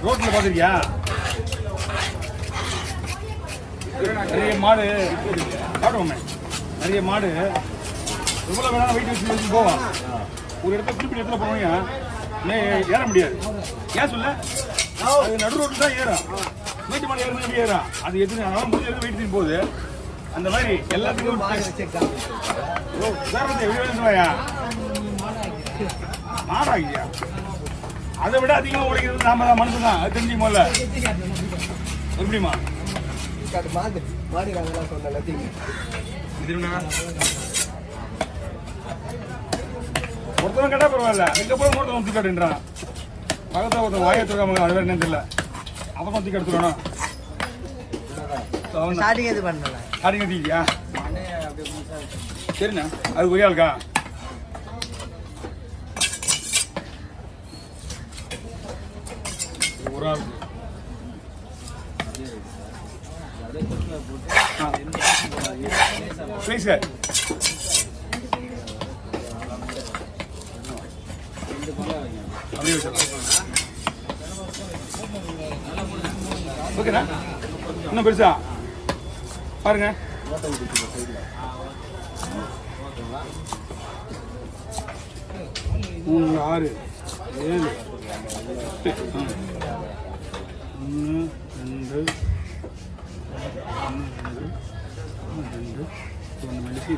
ரோட்ல பாத்திருக்கியா? நிறைய மாடு காட்டுவோமே, நிறைய மாடு எவ்வளோ வேணாலும் வெயிட் வச்சு போவோம். ஒரு இடத்துல குறிப்பிட்ட இடத்துல போனீங்க ஏற முடியாது. ஏன் சொல்ல, அது நடு ரோட்டில் தான் ஏறும். வீட்டு மாடு ஏறும் எப்படி ஏறும்? அது எத்தனை அதனால முடிஞ்ச இடத்துல வெயிட் தூக்கி போகுது. அந்த மாதிரி எல்லாத்துக்கும் வெளியா மாடாகியா? அதை விட அதிகமாக உடைக்கிறது நாம தான், மனசு தான். அது தெரிஞ்சுக்க போல எப்படிமா ஒருத்தவன் கேட்டா பரவாயில்ல, எங்க போய் ஒருத்தவன் தூக்கி காட்டுன்றான். பக்கத்தில் ஒருத்தன் வாயை தூக்காம அது வேற என்னன்னு தெரியல. அப்புறம் தூக்கி எடுத்துக்கணும். தீக்கியா சரிண்ணா, அது ஒரே ஆளுக்கா? ஒரு ஆள் சார். அப்படியே ஓகேண்ணா. இன்னும் பெருசா பாருங்க. 3, 6, 7, 1, 2, 1 மணிக்கு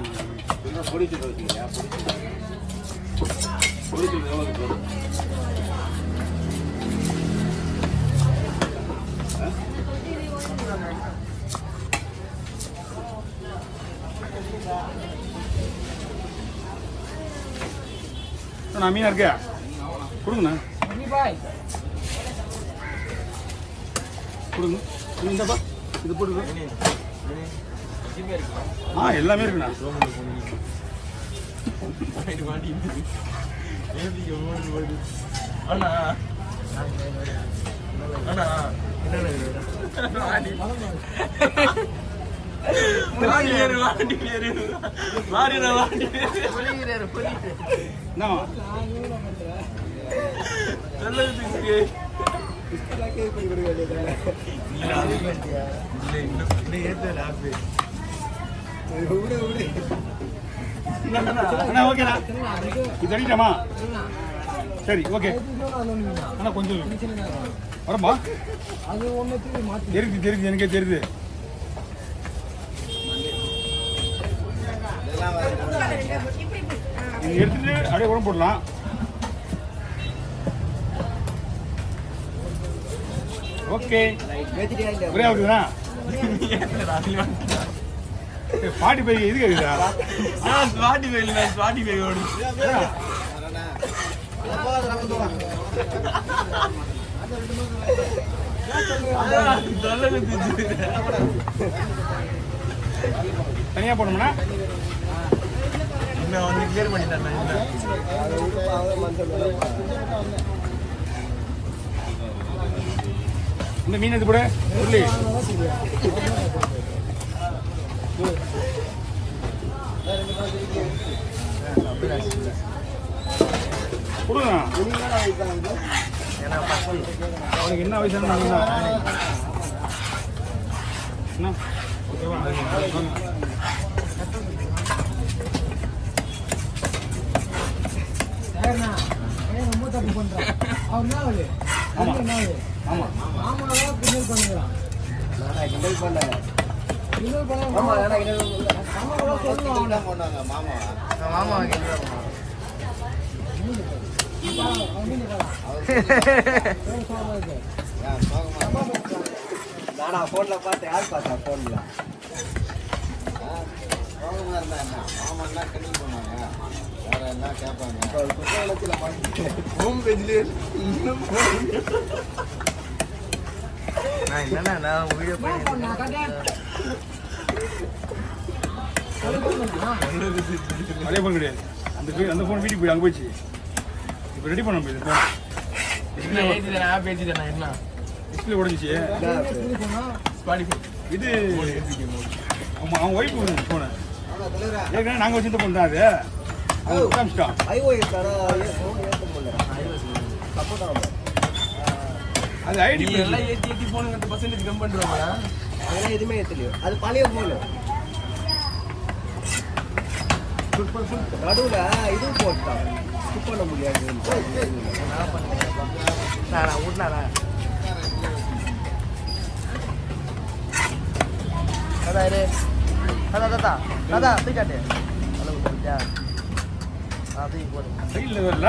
நான் மீனா இருக்க கொடுங்கண்ணா, கொடுங்க. இந்தப்பா இது போடுங்க. எல்லாமே இருக்குண்ணா. அண்ணா அண்ணா ஓகேண்ணா, இது அடிக்கலாமா? சரி ஓகே அண்ணா, கொஞ்சம் வரமா? தெரியுது தெரியுது, எனக்கே தெரியுது. எடுத்துட்டு அப்படியே உடம்பு போடலாம். ஓகே ஒரே ஆகுதுண்ணா. ஸ்பாட்டிஃபை இது கேக்குதா? ஸ்பாட்டிஃபை இல்லை, ஸ்பாட்டிஃபை ஓடுது. தனியா போனோம்னா வந்து கிளியர் பண்ணிட்டேன். இந்த மீன் இது கூட சொல்லி கொடுங்க. அவனுக்கு என்ன வயசான ஓகேவா? நானா போன்ல பார்த்தேன். யார் பார்த்தா போன்ல? மாமா கண்டிப்பா போனாங்க. வேற என்ன கேட்பாங்க? ஹோம் பேஜ்லயே இன்னும் நான் வீடியோ பண்ணி அதே போன் கிடையாது. அந்த போன் வீட்டுக்கு போய் அங்கே போயிடுச்சு. இப்போ ரெடி பண்ண முடியாது. டிஸ்பிளே உடஞ்சிச்சு. இது அவன் ஒய்ஃபு போனேன் ஆனா தலைவரா ஏற்கனவே நாங்கள் வச்சுட்டு போனோம் அது அவன் காமிச்சிட்டான் iOS தர ஃபோன் ஏத்த முடியல சப்போர்ட் ஆகும் அது ஐடி எல்லாம் ஏத்தி போன் 10% கம் பண்றாங்க அதெல்லாம் எதுவுமே ஏத்தலையோ அது பழைய ஃபோன் நடுவுல இது போட்டான் ஸ்கிப் பண்ண முடியாது நான் விட்னாடா அதான் தூக்கி காட்டு அளவு தெரிஞ்சா தூக்கி போடு சைடில் வரல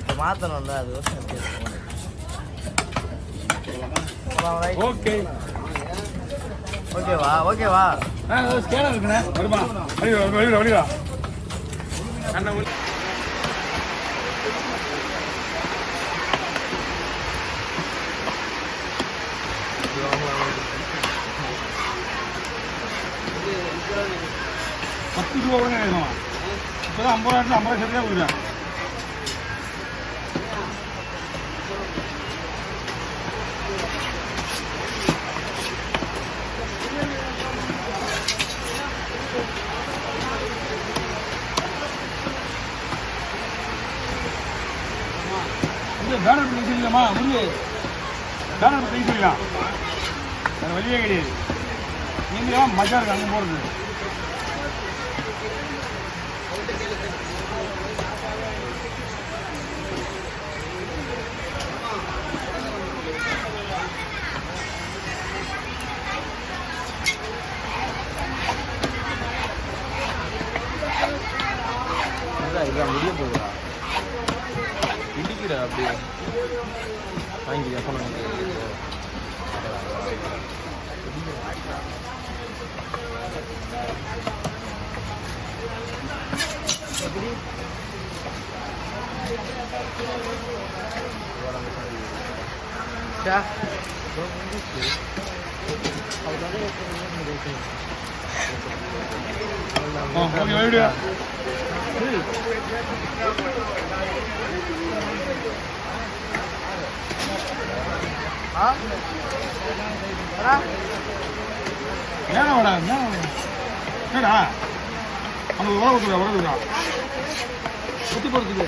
இப்போ மாற்றணும் அது ஓகே ஓகேவா ஓகேவா ஸ்கேனர் இருக்குண்ணே வருமா வழிவா ₹10 கூட கேட்கலாம் இப்போதான் 50 சேர்த்தே கொடுக்குறேன் பேனர் பண்ணி சொல்லிடலாமா முடிவு பேனர் பண்ணி சொல்லிடலாம் வேறு வழியே கிடையாது நீங்களும் மஜா இருக்கு அங்கே போகிறது இதான் முடிய போகுதா இடிக்கிற அப்படியே வாங்கி எப்போ ஏன்னாடா என்னடா அந்த உறவுக்குறா சுற்றி போகிறதுக்கு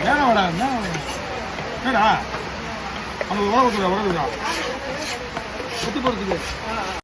ஏன்னாடா என்னடா அந்த உறவுக்குறா சுற்றி போகிறதுக்கு